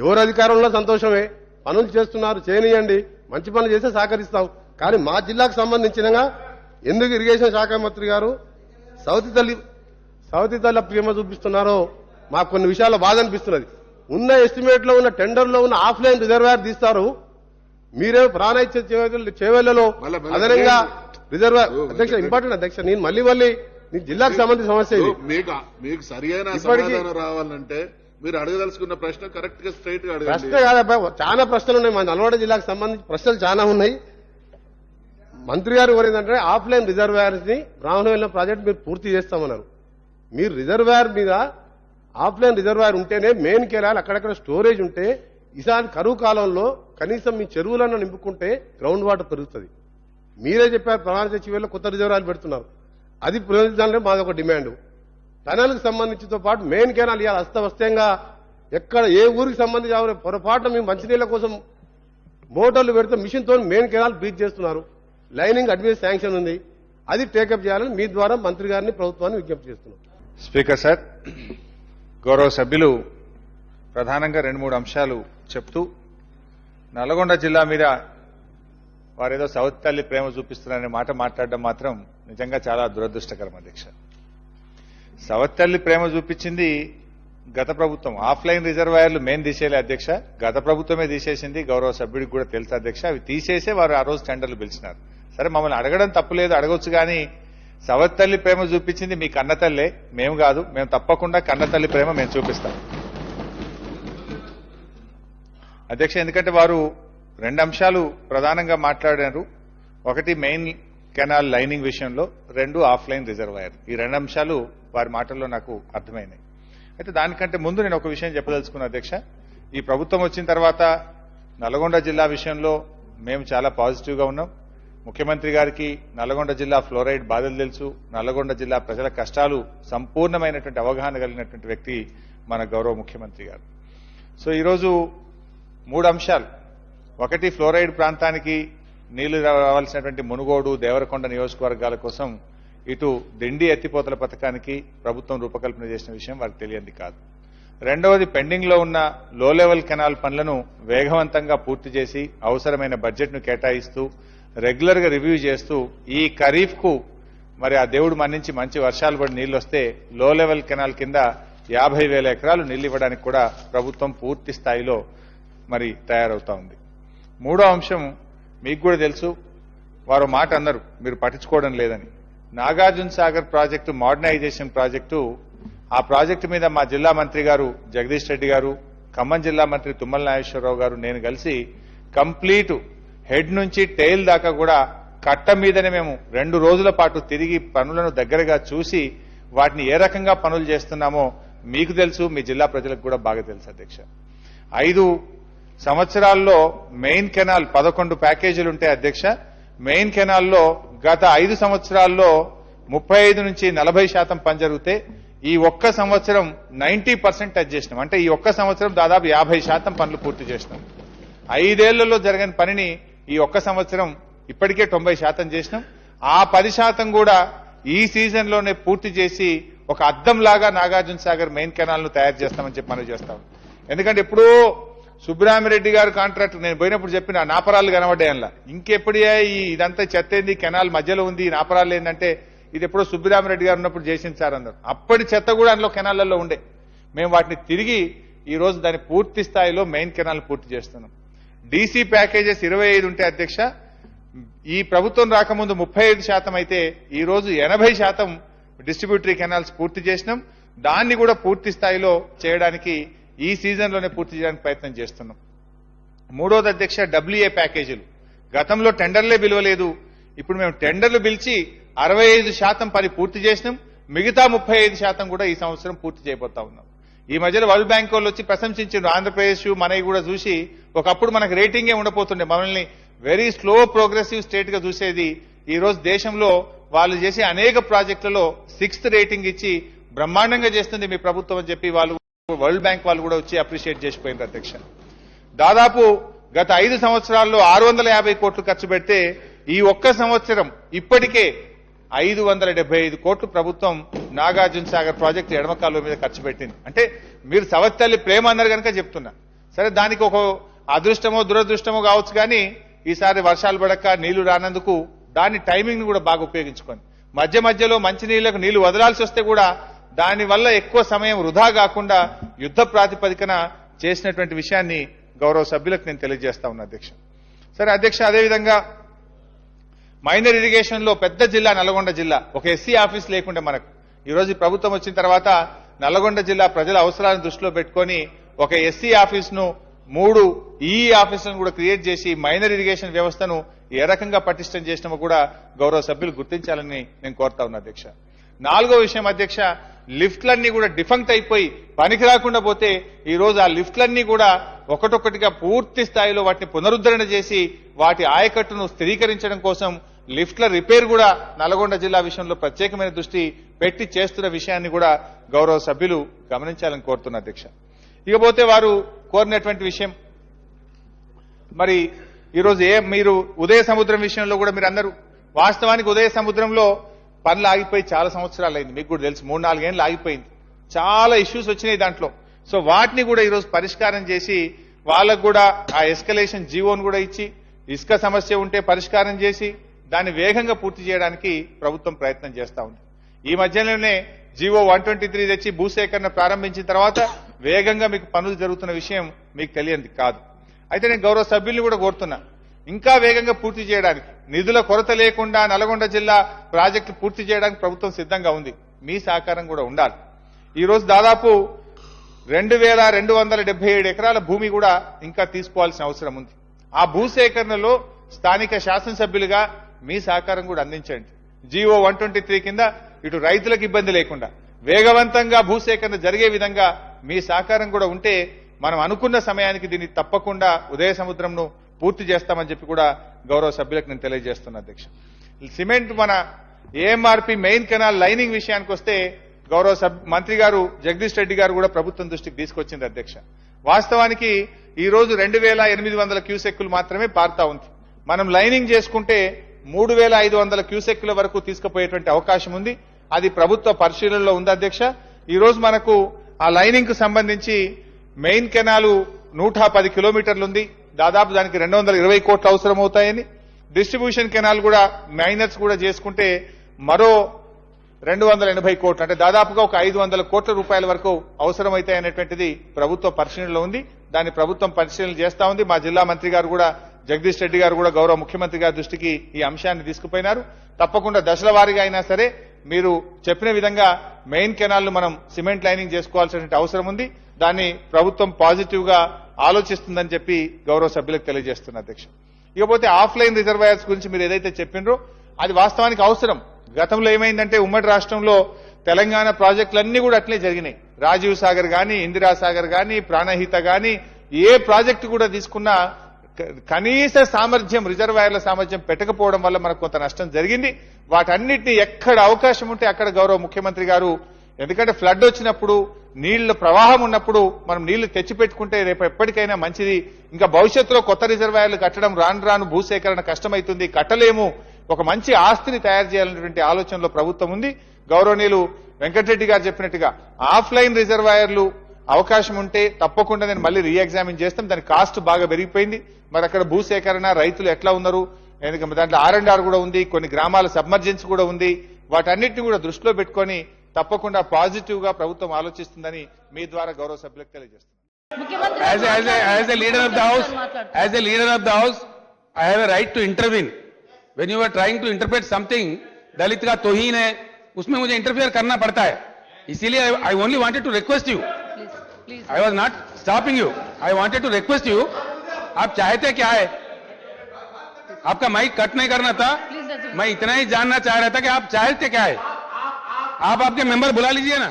ఎవరు అధికారంలో సంతోషమే, పనులు చేస్తున్నారు చేయనియండి, మంచి పనులు చేస్తే సహకరిస్తాం. కానీ మా జిల్లాకు సంబంధించినగా ఎందుకు ఇరిగేషన్ శాఖ మంత్రి గారు సౌతి తల్లి ప్రేమ చూపిస్తున్నారో మాకు కొన్ని విషయాల్లో బాధ అనిపిస్తున్నది. ఉన్న ఎస్టిమేట్ లో ఉన్న టెండర్ లో ఉన్న ఆఫ్లైన్ రిజర్వాయర్ తీస్తారు, మీరే ప్రాణాయిత్య చేవెళ్లలో అదనంగా రిజర్వాయర్. అధ్యక్ష ఇంపార్టెంట్ అధ్యక్ష, నేను మళ్ళీ నీ జిల్లాకు సంబంధించిన సమస్య ఇది. మీకు సరైన సమాధానం రావాలంటే మీరు అడగదలుచుకున్న ప్రశ్న కరెక్ట్ గా స్ట్రైట్ గా అడగండి. ప్రశ్న కాదబ్బా, చాలా ప్రశ్నలు ఉన్నాయి. మన నల్గొండ జిల్లాకు సంబంధించి ప్రశ్నలు చాలా ఉన్నాయి. మంత్రి గారు కోరిందంటే ఆఫ్లైన్ రిజర్వాయర్స్ ని బ్రాహ్మణవెల్లం ప్రాజెక్ట్ మీరు పూర్తి చేస్తామన్నారు. మీరు రిజర్వాయర్ మీద ఆఫ్లైన్ రిజర్వాయర్ ఉంటేనే మెయిన్ కెనాల్ అక్కడక్కడ స్టోరేజ్ ఉంటే ఈసారి కరువు కాలంలో కనీసం మీ చెరువులను నింపుకుంటే గ్రౌండ్ వాటర్ పెరుగుతుంది. మీరే చెప్పారు ప్రణాళిక చివరిలో కొత్త రిజర్వాయర్లు పెడుతున్నారు, అది పునరుద్ధరించాలంటే మాది ఒక డిమాండ్. టనల్కి సంబంధించితో పాటు మెయిన్ కెనాల్ ఇవాళ అస్తవ్యస్తంగా ఎక్కడ ఏ ఊరికి సంబంధించి పొరపాటున మేము మంచినీళ్ల కోసం మోటార్లు పెడితే మిషన్ తో మెయిన్ కెనాల్ బ్రీచ్ చేస్తున్నారు. లైనింగ్ అడ్మిషన్ శాంక్షన్ ఉంది, అది టేకప్ చేయాలని మీ ద్వారా మంత్రి గారిని ప్రభుత్వాన్ని విజ్ఞప్తి చేస్తున్నాం. స్పీకర్ సార్, గౌరవ సభ్యులు ప్రధానంగా 2-3 అంశాలు చెప్తూ నల్గొండ జిల్లా మీద వారేదో సౌత్ తల్లి ప్రేమ చూపిస్తున్నారనే మాట మాట్లాడడం మాత్రం నిజంగా చాలా దురదృష్టకరం అధ్యక్ష. సౌత్ తల్లి ప్రేమ చూపించింది గత ప్రభుత్వం. ఆఫ్లైన్ రిజర్వాయర్లు మెయిన్ తీసేయలే అధ్యక్ష, గత ప్రభుత్వమే తీసేసింది. గౌరవ సభ్యుడికి కూడా తెలుసు అధ్యక్ష. అవి తీసేసే వారు ఆ రోజు టెండర్లు పిలిచినారు. సరే, మమ్మల్ని అడగడం తప్పులేదు, అడగొచ్చు. కానీ సవత్ తల్లి ప్రేమ చూపించింది మీ కన్నతల్లే, మేము కాదు. మేము తప్పకుండా కన్నతల్లి ప్రేమ మేము చూపిస్తాం అధ్యక్ష. ఎందుకంటే వారు 2 అంశాలు ప్రధానంగా మాట్లాడారు. ఒకటి మెయిన్ కెనాల్ లైనింగ్ విషయంలో, 2 ఆఫ్లైన్ రిజర్వాయర్. ఈ 2 అంశాలు వారి మాటల్లో నాకు అర్థమైనాయి. అయితే దానికంటే ముందు నేను ఒక విషయం చెప్పదలుచుకున్నా అధ్యక్ష. ఈ ప్రభుత్వం వచ్చిన తర్వాత నల్గొండ జిల్లా విషయంలో మేము చాలా పాజిటివ్గా ఉన్నాం. ముఖ్యమంత్రి గారికి నల్గొండ జిల్లా ఫ్లోరైడ్ బాధలు తెలుసు, నల్గొండ జిల్లా ప్రజల కష్టాలు సంపూర్ణమైనటువంటి అవగాహన కలిగినటువంటి వ్యక్తి మన గౌరవ ముఖ్యమంత్రి గారు. సో ఈరోజు 3 అంశాలు. ఒకటి, ఫ్లోరైడ్ ప్రాంతానికి నీళ్లు రావాల్సినటువంటి మునుగోడు, దేవరకొండ నియోజకవర్గాల కోసం ఇటు దిండి ఎత్తిపోతల పథకానికి ప్రభుత్వం రూపకల్పన చేసిన విషయం వారికి తెలియంది కాదు. రెండవది, పెండింగ్ లో ఉన్న లో లెవెల్ కెనాల్ పనులను వేగవంతంగా పూర్తి చేసి అవసరమైన బడ్జెట్ ను కేటాయిస్తూ రెగ్యులర్ గా రివ్యూ చేస్తూ ఈ ఖరీఫ్ కు మరి ఆ దేవుడు మన్నించి మంచి వర్షాలు పడి నీళ్లు వస్తే లో లెవెల్ కెనాల్ కింద 50,000 ఎకరాలు నీళ్లు ఇవ్వడానికి కూడా ప్రభుత్వం పూర్తి స్థాయిలో మరి తయారవుతా ఉంది. మూడో అంశం మీకు కూడా తెలుసు, వారు మాట అన్నారు మీరు పట్టించుకోవడం లేదని. Nagarjuna Sagar project modernization project, ఆ ప్రాజెక్టు మీద మా జిల్లా మంత్రి గారు జగదీష్ రెడ్డి గారు, ఖమ్మం జిల్లా మంత్రి తుమ్మల నాగేశ్వరరావు గారు, నేను కలిసి కంప్లీట్ హెడ్ నుంచి టెయిల్ దాకా కూడా కట్ట మీదనే మేము 2 రోజుల పాటు తిరిగి పనులను దగ్గరగా చూసి వాటిని ఏ రకంగా పనులు చేస్తున్నామో మీకు తెలుసు, మీ జిల్లా ప్రజలకు కూడా బాగా తెలుసు అధ్యక్ష. 5 సంవత్సరాల్లో మెయిన్ కెనాల్ 11 ప్యాకేజీలు ఉంటాయి అధ్యక్ష. మెయిన్ కెనాల్లో గత 5 సంవత్సరాల్లో 35 నుంచి 40% పని జరిగితే ఈ ఒక్క సంవత్సరం 90% టచ్ చేసినాం. అంటే ఈ ఒక్క సంవత్సరం దాదాపు 50% పనులు పూర్తి చేసినాం. 5 ఏళ్లలో జరిగిన పనిని ఈ ఒక్క సంవత్సరం ఇప్పటికే 90% చేసినాం. ఆ 10% కూడా ఈ సీజన్ లోనే పూర్తి చేసి ఒక అద్దంలాగా నాగార్జున సాగర్ మెయిన్ కెనాల్ ను తయారు చేస్తామని చెప్పి మనం చేస్తాం. ఎందుకంటే ఇప్పుడు సుబ్రహ్మరెడ్డి గారు కాంట్రాక్ట్ నేను పోయినప్పుడు చెప్పిన నాపరాలు కనబడ్డాయనలా, ఇంకెప్పుడే ఇదంతా చెత్త ఏంది, కెనాల్ మధ్యలో ఉంది, నాపరాలు ఏంటంటే ఇది ఎప్పుడో సుబ్రహ్మరెడ్డి గారు ఉన్నప్పుడు చేసింది సార్ అన్నారు. అప్పటి చెత్త కూడా అందులో కెనాళ్లలో ఉండే. మేము వాటిని తిరిగి ఈ రోజు దాని పూర్తి స్థాయిలో మెయిన్ కెనాల్ పూర్తి చేస్తున్నాం. డీసీ ప్యాకేజెస్ 25 ఉంటే అధ్యక్ష, ఈ ప్రభుత్వం రాకముందు 35% అయితే ఈ రోజు 80% డిస్ట్రిబ్యూటరీ కెనాల్స్ పూర్తి చేసినాం. దాన్ని కూడా పూర్తి స్థాయిలో చేయడానికి ఈ సీజన్ లోనే పూర్తి చేయడానికి ప్రయత్నం చేస్తున్నాం. మూడోది అధ్యక్ష, డబ్ల్యూఏ ప్యాకేజీలు. గతంలో టెండర్లే పిలవలేదు, ఇప్పుడు మేము టెండర్లు పిలిచి 65% పని పూర్తి చేసినాం. మిగతా 35% కూడా ఈ సంవత్సరం పూర్తి చేయబోతా ఉన్నాం. ఈ మధ్యలో వరల్డ్ బ్యాంక్ వాళ్ళు వచ్చి ప్రశంసించారు ఆంధ్రప్రదేశ్ మనవి కూడా చూసి. ఒకప్పుడు మనకు రేటింగే ఉండబోతుండే, మనల్ని వెరీ స్లో ప్రోగ్రెసివ్ స్టేట్ గా చూసేది. ఈ రోజు దేశంలో వాళ్ళు చేసే అనేక ప్రాజెక్టులలో 6th రేటింగ్ ఇచ్చి బ్రహ్మాండంగా చేస్తుంది మీ ప్రభుత్వం అని చెప్పి వాళ్ళు వరల్డ్ బ్యాంక్ వాళ్ళు కూడా వచ్చి అప్రిషియేట్ చేసిపోయింది అధ్యక్ష. దాదాపు గత 5 సంవత్సరాల్లో 650 కోట్లు ఖర్చు పెడితే ఈ ఒక్క సంవత్సరం ఇప్పటికే 575 కోట్లు ప్రభుత్వం నాగార్జున సాగర్ ప్రాజెక్టు ఎడమ కాలువ మీద ఖర్చు పెట్టింది. అంటే మీరు సవత్ తల్లి ప్రేమ అన్నారు కనుక చెప్తున్నా. సరే దానికి ఒక అదృష్టమో దురదృష్టమో కావచ్చు, కానీ ఈసారి వర్షాలు పడక నీళ్లు రానందుకు దాని టైమింగ్ కూడా బాగా ఉపయోగించుకొని మధ్య మధ్యలో మంచినీళ్లకు నీళ్లు వదలాల్సి వస్తే కూడా దానివల్ల ఎక్కువ సమయం వృధా కాకుండా యుద్ధ ప్రాతిపదికన చేసినటువంటి విషయాన్ని గౌరవ సభ్యులకు నేను తెలియజేస్తా ఉన్నా అధ్యక్ష. సరే అధ్యక్ష, అదేవిధంగా మైనర్ ఇరిగేషన్ లో పెద్ద జిల్లా నల్గొండ జిల్లా, ఒక ఎస్సీ ఆఫీస్ లేకుండా మనకు ఈ రోజు ప్రభుత్వం వచ్చిన తర్వాత నల్గొండ జిల్లా ప్రజల అవసరాలను దృష్టిలో పెట్టుకొని ఒక ఎస్సీ ఆఫీస్ ను 3 ఈఈ ఆఫీసులను కూడా క్రియేట్ చేసి మైనర్ ఇరిగేషన్ వ్యవస్థను ఏ రకంగా పటిష్టం చేసినామో కూడా గౌరవ సభ్యులు గుర్తించాలని నేను కోరుతా ఉన్నా అధ్యక్ష. 4వ విషయం అధ్యక్ష, లిఫ్ట్లన్నీ కూడా డిఫంక్ట్ అయిపోయి పనికి రాకుండా పోతే ఈ రోజు ఆ లిఫ్ట్లన్నీ కూడా ఒకటొక్కటిగా పూర్తి స్థాయిలో వాటిని పునరుద్ధరణ చేసి వాటి ఆయకట్టును స్థిరీకరించడం కోసం లిఫ్ట్ల రిపేర్ కూడా నల్గొండ జిల్లా విషయంలో ప్రత్యేకమైన దృష్టి పెట్టి చేస్తున్న విషయాన్ని కూడా గౌరవ సభ్యులు గమనించాలని కోరుతున్నా అధ్యక్ష. ఇకపోతే వారు కోరినటువంటి విషయం, మరి ఈరోజు మీరు ఉదయ సముద్రం విషయంలో కూడా మీరు అందరూ వాస్తవానికి ఉదయ సముద్రంలో పనులు ఆగిపోయి చాలా సంవత్సరాలు అయింది, మీకు కూడా తెలుసు 3-4 ఏళ్ళు ఆగిపోయింది, చాలా ఇష్యూస్ వచ్చినాయి దాంట్లో. సో వాటిని కూడా ఈరోజు పరిష్కారం చేసి వాళ్ళకు కూడా ఆ ఎస్కలేషన్ జీవోను కూడా ఇచ్చి ఇసుక సమస్య ఉంటే పరిష్కారం చేసి దాన్ని వేగంగా పూర్తి చేయడానికి ప్రభుత్వం ప్రయత్నం చేస్తా ఉంది. ఈ మధ్యలోనే జీవో 123 తెచ్చి భూసేకరణ ప్రారంభించిన తర్వాత వేగంగా మీకు పనులు జరుగుతున్న విషయం మీకు తెలియంది కాదు. అయితే నేను గౌరవ సభ్యుల్ని కూడా కోరుతున్నా, ఇంకా వేగంగా పూర్తి చేయడానికి నిధుల కొరత లేకుండా నల్గొండ జిల్లా ప్రాజెక్టు పూర్తి చేయడానికి ప్రభుత్వం సిద్ధంగా ఉంది, మీ సహకారం కూడా ఉండాలి. ఈ రోజు దాదాపు 2277 ఎకరాల భూమి కూడా ఇంకా తీసుకోవాల్సిన అవసరం ఉంది. ఆ భూసేకరణలో స్థానిక శాసనసభ్యులుగా మీ సహకారం కూడా అందించండి. జీవో 123 కింద ఇటు రైతులకు ఇబ్బంది లేకుండా వేగవంతంగా భూసేకరణ జరిగే విధంగా మీ సహకారం కూడా ఉంటే మనం అనుకున్న సమయానికి దీన్ని తప్పకుండా ఉదయ సముద్రంను పూర్తి చేస్తామని చెప్పి కూడా గౌరవ సభ్యులకు నేను తెలియజేస్తున్నా అధ్యక్ష. సిమెంట్ మన ఏఎంఆర్పి మెయిన్ కెనాల్ లైనింగ్ విషయానికి వస్తే గౌరవ మంత్రి గారు జగదీష్ రెడ్డి గారు కూడా ప్రభుత్వం దృష్టికి తీసుకొచ్చింది అధ్యక్ష. వాస్తవానికి ఈ రోజు 2800 క్యూసెక్కులు మాత్రమే పారుతా ఉంది. మనం లైనింగ్ చేసుకుంటే 3500 క్యూసెక్కుల వరకు తీసుకుపోయేటువంటి అవకాశం ఉంది. అది ప్రభుత్వ పరిశీలనలో ఉంది అధ్యక్ష. ఈ రోజు మనకు ఆ లైనింగ్ కు సంబంధించి మెయిన్ కెనాలు 110 కిలోమీటర్లు ఉంది, దాదాపు దానికి 220 కోట్లు అవసరం అవుతాయని, డిస్ట్రిబ్యూషన్ కెనాల్ కూడా మైనర్స్ కూడా చేసుకుంటే మరో 280 కోట్లు, అంటే దాదాపుగా ఒక 500 కోట్ల రూపాయల వరకు అవసరమైతాయనేటువంటిది ప్రభుత్వ పరిశీలనలో ఉంది. దాన్ని ప్రభుత్వం పరిశీలన చేస్తా ఉంది. మా జిల్లా మంత్రి గారు కూడా జగదీష్ రెడ్డి గారు కూడా గౌరవ ముఖ్యమంత్రి గారి దృష్టికి ఈ అంశాన్ని తీసుకుపోయినారు. తప్పకుండా దశల వారీగా అయినా సరే మీరు చెప్పిన విధంగా మెయిన్ కెనాల్ ను మనం సిమెంట్ లైనింగ్ చేసుకోవాల్సిన అవసరం ఉంది. దాన్ని ప్రభుత్వం పాజిటివ్ గా ఆలోచిస్తుందని చెప్పి గౌరవ సభ్యులకు తెలియజేస్తున్నా అధ్యక్ష. ఇకపోతే ఆఫ్లైన్ రిజర్వాయర్స్ గురించి మీరు ఏదైతే చెప్పినరో అది వాస్తవానికి అవసరం. గతంలో ఏమైందంటే ఉమ్మడి రాష్ట్రంలో తెలంగాణ ప్రాజెక్టులన్నీ కూడా అట్లే జరిగినాయి. రాజీవ్ సాగర్ గాని, ఇందిరా సాగర్ గాని, ప్రాణహిత గాని ఏ ప్రాజెక్టు కూడా తీసుకున్నా కనీస సామర్థ్యం రిజర్వాయర్ల సామర్థ్యం పెట్టకపోవడం వల్ల మనకు కొంత నష్టం జరిగింది. వాటన్నిటిని ఎక్కడ అవకాశం ఉంటే అక్కడ గౌరవ ముఖ్యమంత్రి గారు, ఎందుకంటే ఫ్లడ్ వచ్చినప్పుడు నీళ్ల ప్రవాహం ఉన్నప్పుడు మనం నీళ్లు తెచ్చిపెట్టుకుంటే రేపు ఎప్పటికైనా మంచిది. ఇంకా భవిష్యత్తులో కొత్త రిజర్వాయర్లు కట్టడం రాను రాను భూసేకరణ కష్టమైతుంది, కట్టలేము, ఒక మంచి ఆస్తిని తయారు చేయాలనేటువంటి ఆలోచనలో ప్రభుత్వం ఉంది. గౌరవనీయులు వెంకటరెడ్డి గారు చెప్పినట్టుగా ఆఫ్లైన్ రిజర్వాయర్లు అవకాశం ఉంటే తప్పకుండా నేను మళ్ళీ రీఎగ్జామిన్ చేస్తాం. దాని కాస్ట్ బాగా పెరిగిపోయింది. మరి అక్కడ భూసేకరణ రైతులు ఎట్లా ఉన్నారు, ఎందుకంటే దాంట్లో R&R కూడా ఉంది, కొన్ని గ్రామాల సబ్మర్జెన్స్ కూడా ఉంది. వాటన్నిటిని కూడా దృష్టిలో పెట్టుకొని తప్పకుండా పాజిటివ్ గా ప్రభుత్వం ఆలోచిస్తుందని మీ ద్వారా గౌరవ సభ్యులకు తెలియజేస్తున్నాను. As a leader of the house, I have a right to intervene. When you are trying to interpret something, दलित का तौहीन है, उसमें मुझे इंटरफेयर करना पड़ता है. इसीलिए I only wanted to request you. Please. I was not stopping you. I wanted to request you. आप चाहते क्या है? आपका माइक कट नहीं करना था. मैं इतना ही जानना चाह रहा था कि आप चाहते क्या है. आप आपके मेंबर बुला लीजिए ना.